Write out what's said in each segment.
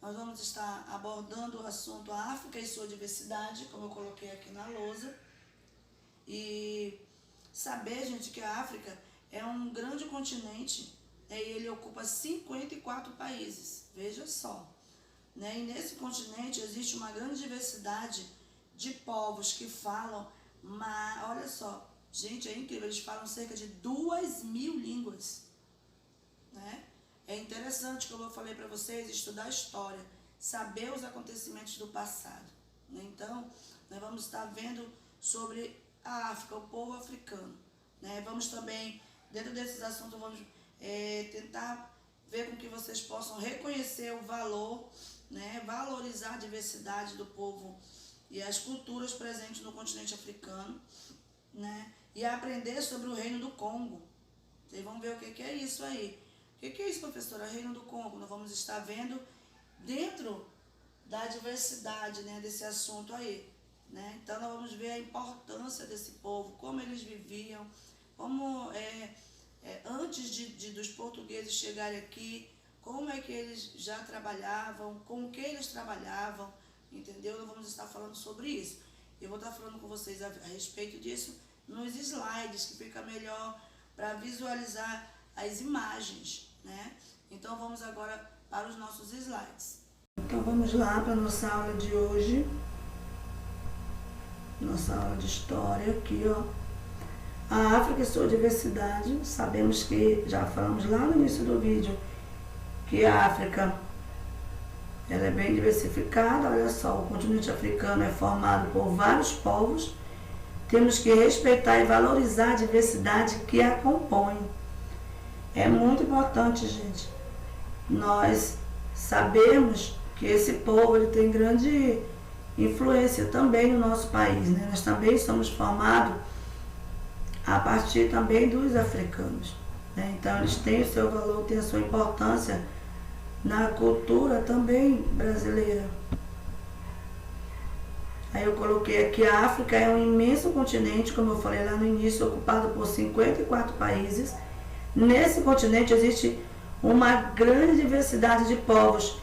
Nós vamos estar abordando o assunto África e sua diversidade, como eu coloquei aqui na lousa. E saber, gente, que a África é um grande continente, né, e ele ocupa 54 países, veja só. Né? E nesse continente existe uma grande diversidade de povos que falam, mas olha só, gente, é incrível, eles falam cerca de 2.000 línguas. Né? É interessante, como eu falei para vocês, estudar a história, saber os acontecimentos do passado. Né? Então, nós vamos estar vendo sobre a África, o povo africano. Né? Vamos também, dentro desses assuntos, vamos tentar ver com que vocês possam reconhecer o valor, né? Valorizar a diversidade do povo e as culturas presentes no continente africano, né? E aprender sobre o Reino do Congo. Vocês vão ver o que é isso aí. O que é isso, professora? Reino do Congo. Nós vamos estar vendo dentro da diversidade, né, desse assunto aí. Né? Então, nós vamos ver a importância desse povo, como eles viviam, como antes dos portugueses chegarem aqui, como é que eles já trabalhavam, com o que eles trabalhavam, entendeu? Nós vamos estar falando sobre isso. Eu vou estar falando com vocês a respeito disso nos slides, que fica melhor para visualizar as imagens, né? Então, vamos agora para os nossos slides. Então, vamos lá para a nossa aula de hoje. Nossa aula de história aqui, ó. A África e sua diversidade. Sabemos que, já falamos lá no início do vídeo, que a África ela é bem diversificada. Olha só, o continente africano é formado por vários povos. Temos que respeitar e valorizar a diversidade que a compõe. É muito importante, gente, nós sabemos que esse povo ele tem grande influência também no nosso país, né? Nós também somos formados a partir também dos africanos, né? Então eles têm o seu valor, têm a sua importância na cultura também brasileira. Aí eu coloquei aqui, a África é um imenso continente, como eu falei lá no início, ocupado por 54 países. Nesse continente existe uma grande diversidade de povos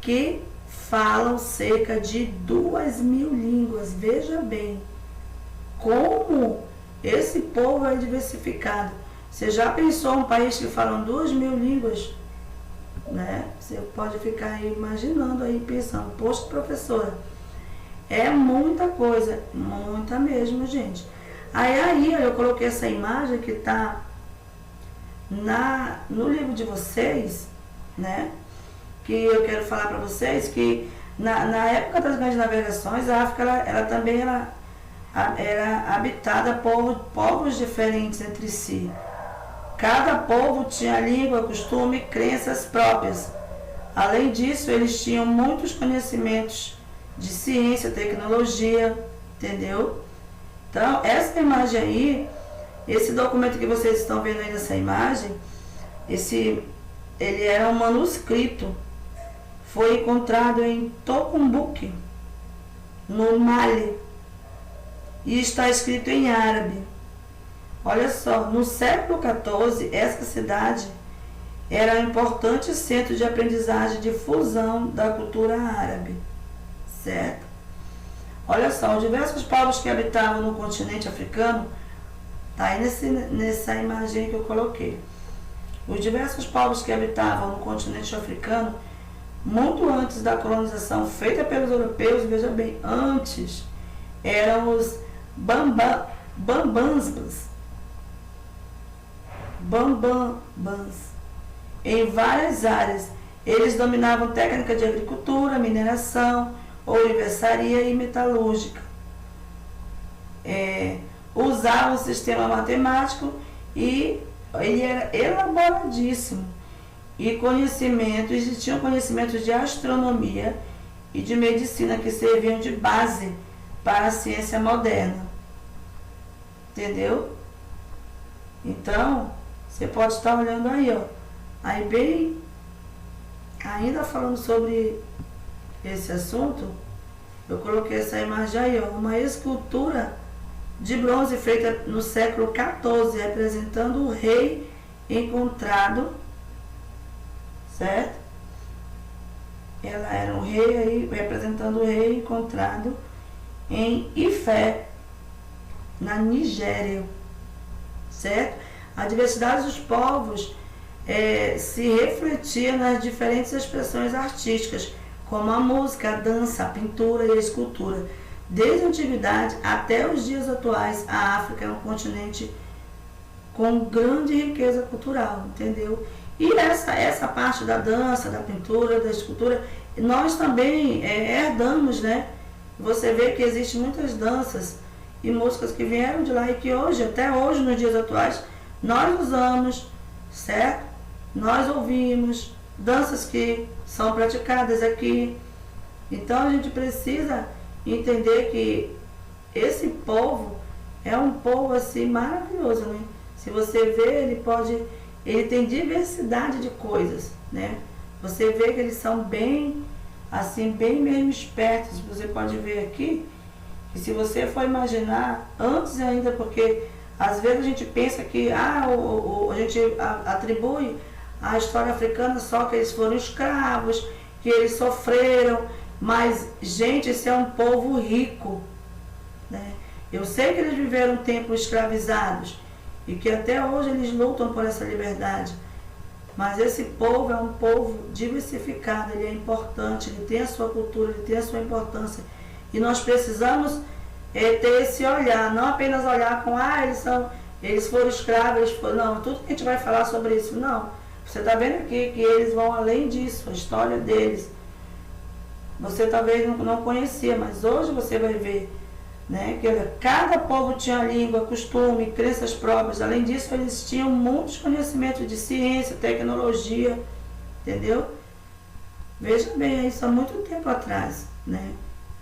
que falam cerca de 2.000 línguas. Veja bem como esse povo é diversificado. Você já pensou um país que fala 2.000 línguas? Né? Você pode ficar aí imaginando, aí pensando, poxa, professora, é muita coisa, muita mesmo, gente. Aí eu coloquei essa imagem que está no livro de vocês, né? Que eu quero falar para vocês que na época das grandes navegações, a África ela também era habitada por povos diferentes entre si. Cada povo tinha língua, costume, crenças próprias. Além disso, eles tinham muitos conhecimentos de ciência, tecnologia, entendeu? Então, essa imagem aí, esse documento que vocês estão vendo aí nessa imagem, ele era um manuscrito, foi encontrado em Tocumbuk, no Mali, e está escrito em árabe. Olha só, no século XIV, essa cidade era um importante centro de aprendizagem e difusão da cultura árabe, certo? Olha só, os diversos povos que habitavam no continente africano, tá aí nessa imagem que eu coloquei. Os diversos povos que habitavam no continente africano, muito antes da colonização feita pelos europeus, veja bem, antes, eram os bambans, em várias áreas. Eles dominavam técnica de agricultura, mineração, ourivesaria e metalúrgica. Usavam um sistema matemático e ele era elaboradíssimo. E tinham conhecimentos de astronomia e de medicina que serviam de base para a ciência moderna. Entendeu? Então, você pode estar olhando aí, ó. Aí bem, ainda falando sobre esse assunto, eu coloquei essa imagem aí, ó, uma escultura de bronze feita no século XIV, representando o rei encontrado, certo? ela era um rei aí, representando o rei encontrado em Ifé, na Nigéria, certo? A diversidade dos povos se refletia nas diferentes expressões artísticas, como a música, a dança, a pintura e a escultura. Desde a antiguidade até os dias atuais, a África é um continente com grande riqueza cultural, entendeu? E essa parte da dança, da pintura, da escultura, nós também herdamos, né? Você vê que existem muitas danças e músicas que vieram de lá e que hoje, até hoje, nos dias atuais, nós usamos, certo? Nós ouvimos danças que são praticadas aqui. Então a gente precisa entender que esse povo é um povo assim maravilhoso, né? Se você vê, ele tem diversidade de coisas, né? Você vê que eles são bem, assim, bem mesmo espertos. Você pode ver aqui, que se você for imaginar, antes ainda, porque às vezes a gente pensa que a gente atribui a história africana só que eles foram escravos, que eles sofreram, mas, gente, esse é um povo rico, né? Eu sei que eles viveram um tempo escravizados e que até hoje eles lutam por essa liberdade, mas esse povo é um povo diversificado, ele é importante, ele tem a sua cultura, ele tem a sua importância, e nós precisamos ter esse olhar, não apenas olhar com, eles foram escravos, não, tudo que a gente vai falar sobre isso, não. Você está vendo aqui que eles vão além disso, a história deles. Você talvez não conhecia, mas hoje você vai ver, né, que cada povo tinha língua, costume, crenças próprias. Além disso, eles tinham muitos conhecimentos de ciência, tecnologia, entendeu? Veja bem, isso há muito tempo atrás, né?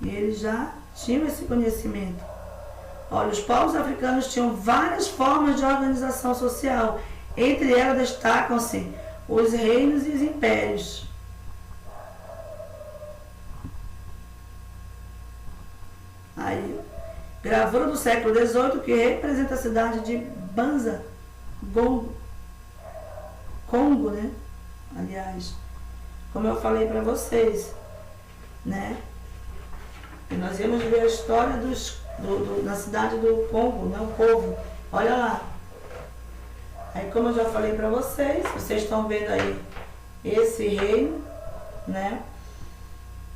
E eles já tinham esse conhecimento. Olha, os povos africanos tinham várias formas de organização social. Entre elas destacam-se os reinos e os impérios. Aí, gravura do século XVIII que representa a cidade de Banza, Congo, né? Aliás, como eu falei para vocês, né? E nós íamos ver a história na cidade do Congo, né? O povo. Olha lá. Aí, como eu já falei para vocês estão vendo aí esse reino, né?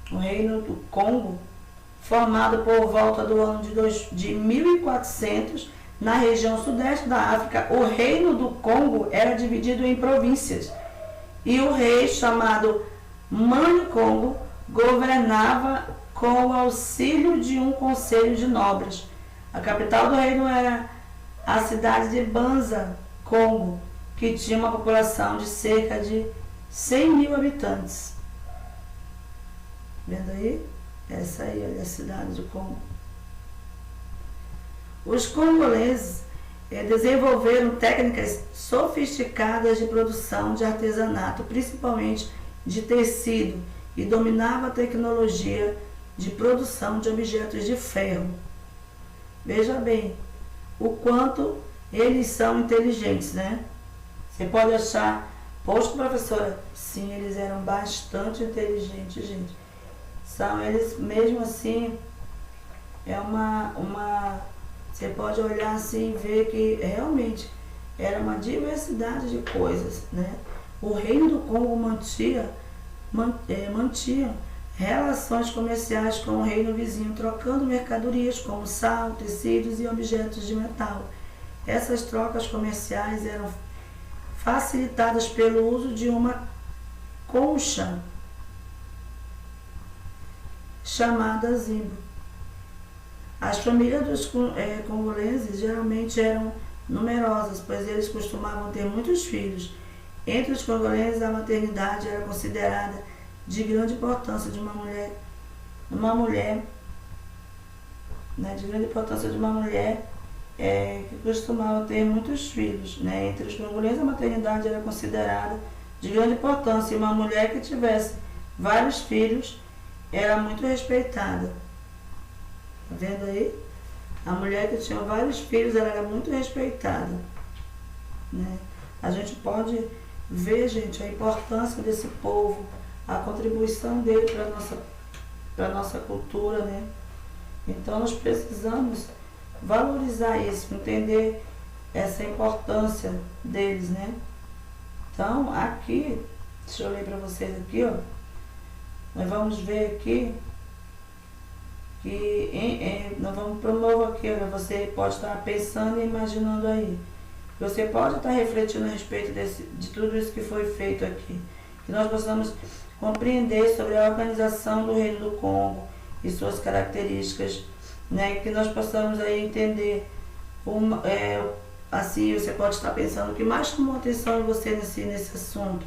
O reino do Congo, formado por volta do ano de 1400, na região sudeste da África. O reino do Congo era dividido em províncias e o rei, chamado Mani Congo, governava com o auxílio de um conselho de nobres. A capital do reino era a cidade de Banza, Congo, que tinha uma população de cerca de 100 mil habitantes. Vendo aí? Essa aí é a cidade do Congo. Os congoleses desenvolveram técnicas sofisticadas de produção de artesanato, principalmente de tecido, e dominavam a tecnologia de produção de objetos de ferro. Veja bem o quanto eles são inteligentes, né? Você pode achar, poxa, professora, sim, eles eram bastante inteligentes, gente. São eles mesmo assim, você pode olhar assim e ver que realmente era uma diversidade de coisas, né? O reino do Congo mantinha relações comerciais com o reino vizinho, trocando mercadorias como sal, tecidos e objetos de metal. Essas trocas comerciais eram facilitadas pelo uso de uma concha chamada zimbo. As famílias dos congoleses geralmente eram numerosas, pois eles costumavam ter muitos filhos. Entre os congoleses, a maternidade era considerada de grande importância de uma mulher, que costumava ter muitos filhos, né? Entre os congoleses, a maternidade era considerada de grande importância, e uma mulher que tivesse vários filhos era muito respeitada. Tá vendo aí? A mulher que tinha vários filhos, ela era muito respeitada, né? A gente pode ver, gente, a importância desse povo, a contribuição dele para nossa cultura, né? Então nós precisamos valorizar isso, entender essa importância deles, né? Então aqui, deixa eu ler para vocês aqui, ó. Nós vamos ver aqui que nós vamos promover aqui, né? Você pode estar pensando e imaginando aí. Você pode estar refletindo a respeito de tudo isso que foi feito aqui. Que nós possamos compreender sobre a organização do Reino do Congo e suas características, né? Que nós possamos aí entender, assim, você pode estar pensando o que mais chamou a atenção em você nesse assunto,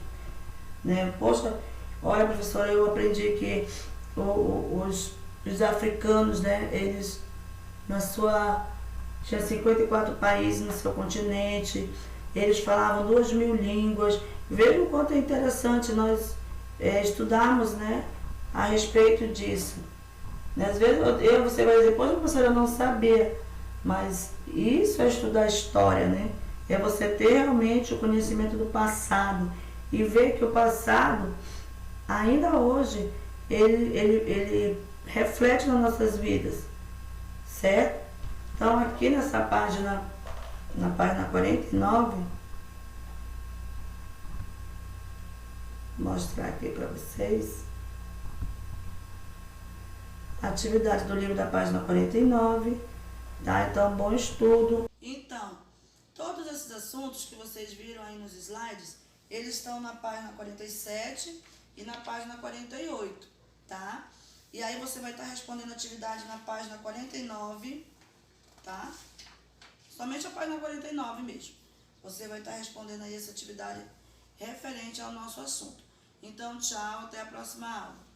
né? Poxa, olha, professora, eu aprendi que os africanos, né, eles tinha 54 países no seu continente, eles falavam 2.000 línguas. Veja o quanto é interessante nós estudarmos, né, a respeito disso. Né? Às vezes você vai dizer, poxa, professora, eu não sabia, mas isso é estudar a história, né? É você ter realmente o conhecimento do passado e ver que o passado, ainda hoje, ele reflete nas nossas vidas, certo? Então aqui nessa página, na página 49, vou mostrar aqui para vocês a atividade do livro da página 49, tá? Então, bom estudo. Então, todos esses assuntos que vocês viram aí nos slides, eles estão na página 47 e na página 48, tá? E aí você vai estar respondendo a atividade na página 49, tá? Somente a página 49 mesmo. Você vai estar respondendo aí essa atividade referente ao nosso assunto. Então, tchau, até a próxima aula.